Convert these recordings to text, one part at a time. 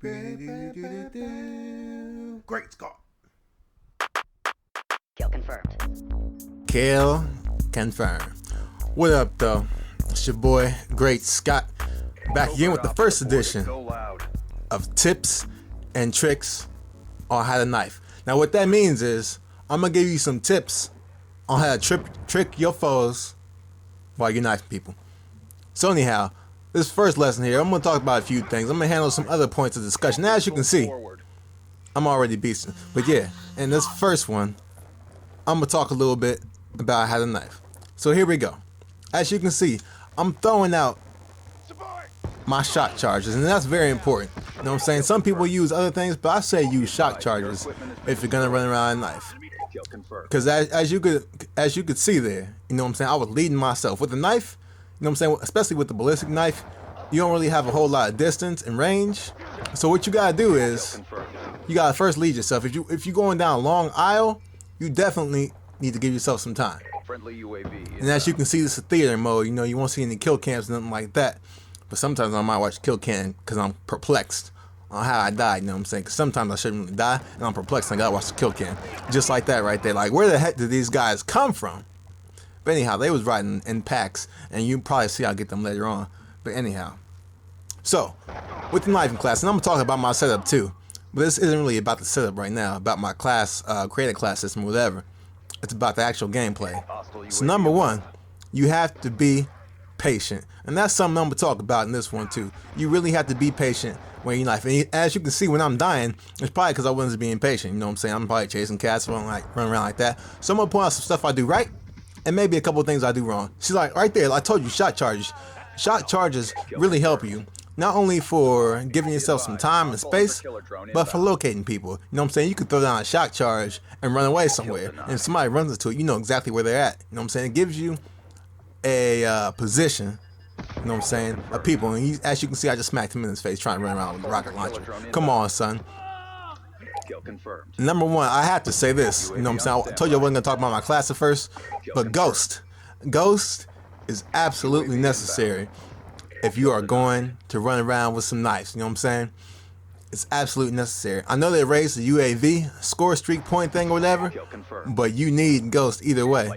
Great Scott. Kill confirmed. Kill confirmed. What up, though? It's your boy, Great Scott, back again with the first edition of Tips and Tricks on How to Knife. Now, what that means is I'm gonna give you some tips on how to trick your foes while you're knifing people. So anyhow, this first lesson here, I'm gonna talk about a few things. I'm gonna handle some other points of discussion. Now, as you can see, I'm already beasting. But yeah, in this first one, I'm gonna talk a little bit about how to knife. So here we go. As you can see, I'm throwing out my shock charges, and that's very important. You know what I'm saying? Some people use other things, but I say use shock charges if you're gonna run around and knife. Because as you could see there, you know what I'm saying, I was leading myself with the knife. You know what I'm saying? Especially with the ballistic knife, you don't really have a whole lot of distance and range. So what you gotta do is you gotta first lead yourself. If you're going down a long aisle, you definitely need to give yourself some time. And as you can see, this is theater mode. You know, you won't see any kill cams, nothing like that. But sometimes I might watch kill cam because I'm perplexed on how I died. You know what I'm saying? Because sometimes I shouldn't really die, and I'm perplexed. And I gotta watch the kill cam, just like that right there. Like, where the heck did these guys come from? But anyhow, they was riding in packs, and you probably see I'll get them later on. But anyhow, so with the knifing class, and I'm gonna talk about my setup too. But this isn't really about the setup right now, about my class, creative class system, or whatever. It's about the actual gameplay. So number one, you have to be patient, and that's something I'm gonna talk about in this one too. You really have to be patient when you knife. And as you can see, when I'm dying, it's probably because I wasn't being patient. You know what I'm saying? I'm probably chasing cats, running around like that. So I'm gonna point out some stuff I do right, and maybe a couple of things I do wrong. See, like right there, I told you shot charges. Shot charges really help you, not only for giving yourself some time and space, but for locating people. You know what I'm saying? You could throw down a shock charge and run away somewhere, and if somebody runs into it, you know exactly where they're at. You know what I'm saying? It gives you a position, you know what I'm saying, of people. And as you can see, I just smacked him in his face trying to run around with a rocket launcher. Come on, son. Number one, I have to say this. You know what I'm saying? I told you I wasn't going to talk about my class at first, but Ghost is absolutely necessary if you are going to run around with some knives. You know what I'm saying? It's absolutely necessary. I know they raised the UAV score streak point thing or whatever, but you need Ghost either way.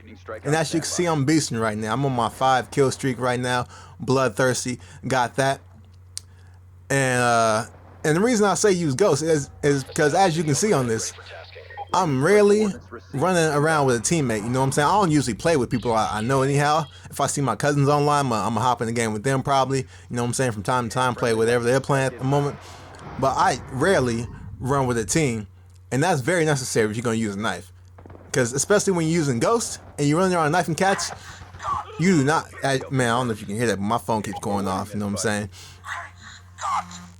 And as you can see, I'm beasting right now. I'm on my 5 kill streak right now. Bloodthirsty. Got that. And the reason I say use Ghost is because, as you can see on this, I'm rarely running around with a teammate. You know what I'm saying? I don't usually play with people I know anyhow. If I see my cousins online, I'm going to hop in the game with them probably. You know what I'm saying? From time to time, play whatever they're playing at the moment. But I rarely run with a team, and that's very necessary if you're going to use a knife. Because especially when you're using Ghost and you're running around knifing cats, you do not... Man, I don't know if you can hear that, but my phone keeps going off. You know what I'm saying?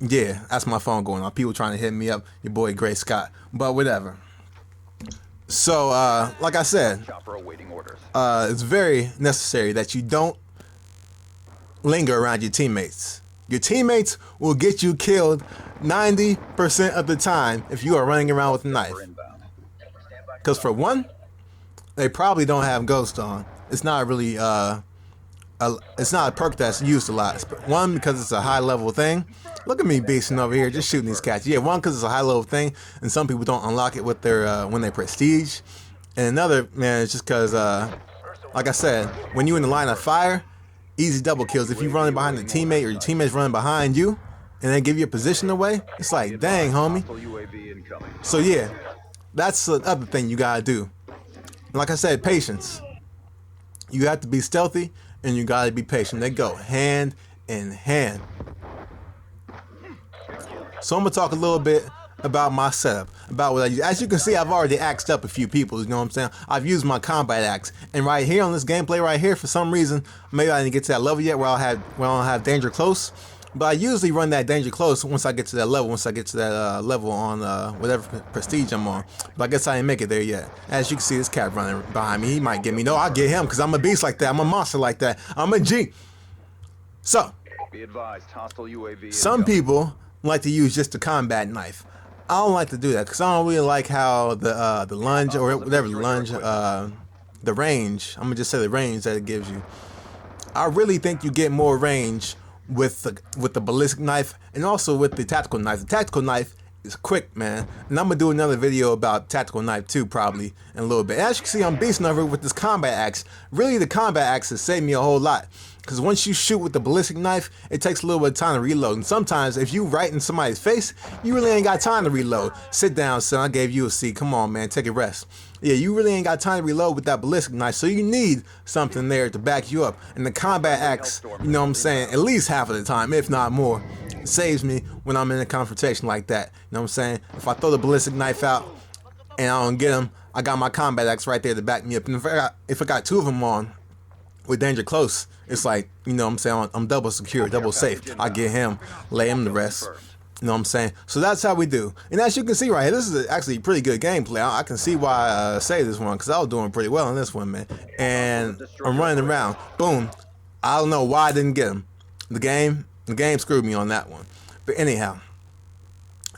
Yeah, that's my phone going off. People trying to hit me up. Your boy, Great Scott. But whatever. So, like I said, it's very necessary that you don't linger around your teammates. Your teammates will get you killed 90% of the time if you are running around with a knife. Because for one, they probably don't have Ghost on. It's not really, it's not a perk that's used a lot. One, because it's a high level thing. Look at me beasting over here, just shooting these cats. Yeah, one, because it's a high level thing, and some people don't unlock it with their when they prestige. And another, man, it's just because, like I said, when you're in the line of fire, easy double kills. If you're running behind a teammate or your teammate's running behind you, and they give you a position away, it's like, dang, homie. So yeah, that's the other thing you gotta do. Like I said, patience. You have to be stealthy, and you gotta be patient. They go hand in hand. So I'm gonna talk a little bit about my setup, about what I use. As you can see, I've already axed up a few people, you know what I'm saying? I've used my combat axe, and right here on this gameplay right here, for some reason, maybe I didn't get to that level yet where I don't have danger close, but I usually run that danger close once I get to that level, level on whatever prestige I'm on. But I guess I didn't make it there yet. As you can see, this cat running behind me, he might get me. No, I'll get him, because I'm a beast like that, I'm a monster like that, I'm a G. So, some people like to use just a combat knife. I don't like to do that because I don't really like how the lunge or whatever lunge, the range. I'm gonna just say the range that it gives you. I really think you get more range with the ballistic knife and also with the tactical knife. The tactical knife is quick, man. And I'm gonna do another video about tactical knife too, probably in a little bit. As you can see, I'm beasting over with this combat axe. Really, the combat axe has saved me a whole lot. Because once you shoot with the ballistic knife, it takes a little bit of time to reload. And sometimes, if you right in somebody's face, you really ain't got time to reload. Sit down, son. I gave you a seat. Come on, man. Take a rest. Yeah, you really ain't got time to reload with that ballistic knife. So you need something there to back you up. And the combat axe, you know what I'm saying, at least half of the time, if not more, saves me when I'm in a confrontation like that. You know what I'm saying? If I throw the ballistic knife out and I don't get him, I got my combat axe right there to back me up. And if I got two of them on, with danger close, it's like, you know what I'm saying, I'm double secure, double safe. I get him, lay him the rest. You know what I'm saying? So that's how we do. And as you can see right here, this is actually pretty good gameplay. I can see why I say this one, because I was doing pretty well in this one, man. And I'm running around. Boom. I don't know why I didn't get him. The game screwed me on that one. But anyhow,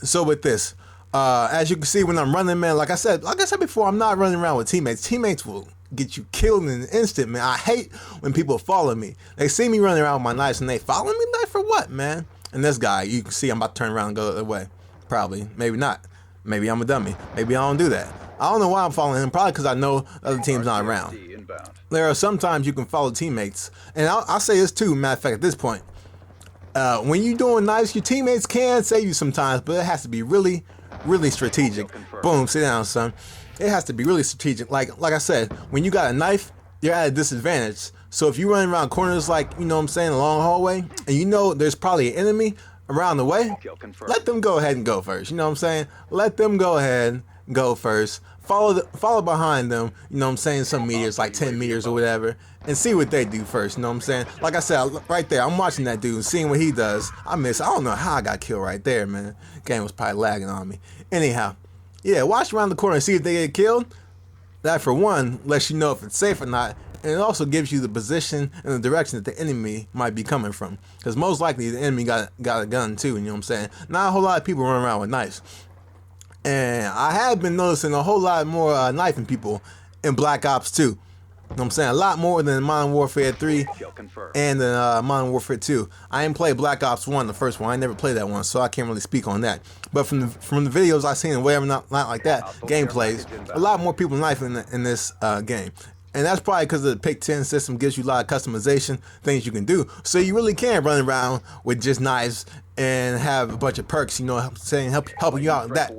so with this, as you can see when I'm running, man, like I said before, I'm not running around with teammates. Teammates will get you killed in an instant, man. I hate when people follow me. They see me running around with my knives and they follow me like for what, man? And this guy, you can see I'm about to turn around and go the other way. Probably. Maybe not. Maybe I'm a dummy. Maybe I don't do that. I don't know why I'm following him. Probably because I know the other team's not around. There are sometimes you can follow teammates. And I'll say this too, matter of fact, at this point. When you're doing knives, your teammates can save you sometimes, but it has to be really, really strategic. Boom, sit down, son. It has to be really strategic. Like I said, when you got a knife, you're at a disadvantage. So if you run around corners like, you know what I'm saying, a long hallway, and you know there's probably an enemy around the way, let them go ahead and go first. You know what I'm saying? Let them go ahead and go first. Follow behind them, you know what I'm saying, some meters, like 10 meters or whatever, and see what they do first, you know what I'm saying? Like I said, right there, I'm watching that dude and seeing what he does. I don't know how I got killed right there, man. Game was probably lagging on me. Anyhow, yeah, watch around the corner and see if they get killed. That, for one, lets you know if it's safe or not, and it also gives you the position and the direction that the enemy might be coming from. Because most likely the enemy got a gun too, you know what I'm saying? Not a whole lot of people run around with knives. And I have been noticing a whole lot more knifing people in Black Ops 2. You know what I'm saying? A lot more than Modern Warfare 3 and Modern Warfare 2. I ain't played Black Ops 1, the first one. I never played that one, so I can't really speak on that. But from the videos I've seen and whatever, not like that, gameplays, a lot more people knifing in this game. And that's probably because the Pick 10 system gives you a lot of customization, things you can do. So you really can run around with just knives and have a bunch of perks, you know, helping you out with that.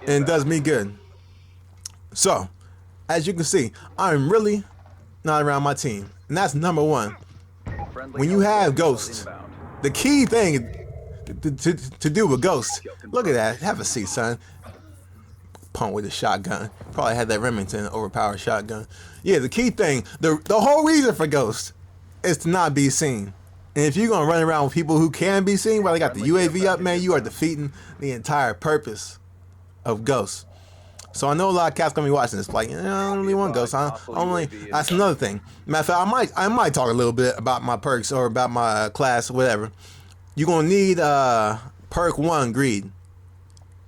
And it does me good. So, as you can see, I'm really not around my team. And that's number one. When you have ghosts, the key thing to do with ghosts, look at that, have a seat, son. Punk with a shotgun. Probably had that Remington overpowered shotgun. Yeah, the key thing, the whole reason for ghosts is to not be seen. And if you're gonna run around with people who can be seen while they got the UAV up, man, you are defeating the entire purpose of ghosts. So I know a lot of cats gonna be watching this, like, I don't really want ghosts. That's another thing. Matter of fact, I might talk a little bit about my perks or about my class or whatever. You're gonna need perk 1, greed.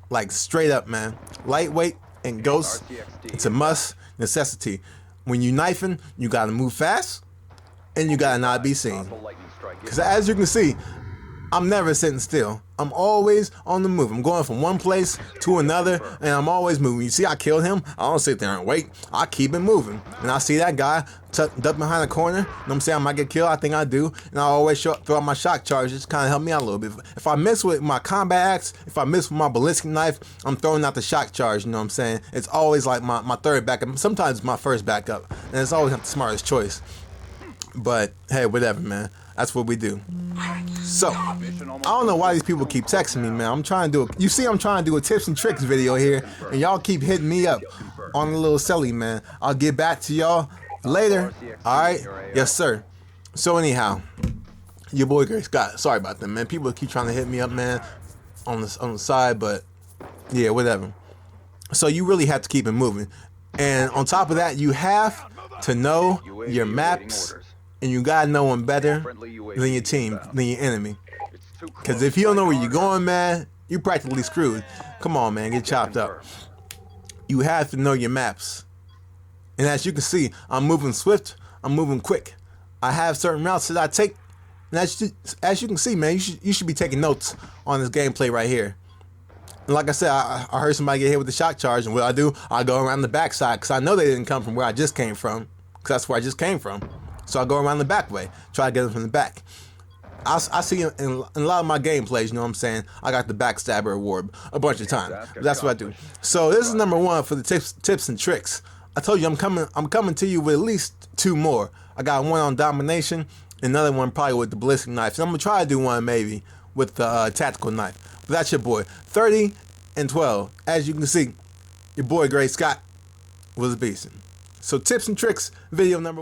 Like straight up, man. Lightweight and ghost, it's a must necessity. When you knifing, you gotta move fast and you gotta not be seen. Because as you can see, I'm never sitting still. I'm always on the move. I'm going from one place to another, and I'm always moving. You see, I killed him. I don't sit there and wait. I keep it moving. And I see that guy duck behind the corner. You know what I'm saying? I might get killed. I think I do. And I always throw out my shock charges. Kind of help me out a little bit. If I miss with my combat axe, if I miss with my ballistic knife, I'm throwing out the shock charge. You know what I'm saying? It's always like my third backup. Sometimes it's my first backup. And it's always not the smartest choice. But, hey, whatever, man. That's what we do. So, I don't know why these people keep texting me, man. I'm trying to do a tips and tricks video here, and y'all keep hitting me up on a little silly, man. I'll get back to y'all later. All right? Yes, sir. So anyhow, your boy Great Scott. Sorry about that, man. People keep trying to hit me up, man, on the side, but yeah, whatever. So you really have to keep it moving. And on top of that, you have to know your maps. And you gotta know them better than your team, than your enemy. Because if you don't know where you're going, man, you're practically screwed. Come on, man, get chopped up. You have to know your maps. And as you can see, I'm moving swift, I'm moving quick. I have certain routes that I take, And as you can see, man, you should be taking notes on this gameplay right here. And like I said, I heard somebody get hit with the shock charge, and what I do, I go around the backside because I know they didn't come from where I just came from, because that's where I just came from. So I go around the back way, try to get them from the back. I see in a lot of my gameplays, you know what I'm saying, I got the backstabber award a bunch of times. But that's what I do. So this is number 1 for the tips and tricks. I told you I'm coming to you with at least 2 more. I got one on domination, another one probably with the ballistic knife. So I'm gonna try to do one maybe with the tactical knife. But that's your boy. 30 and 12. As you can see, your boy Great Scott was beasting. So tips and tricks, video number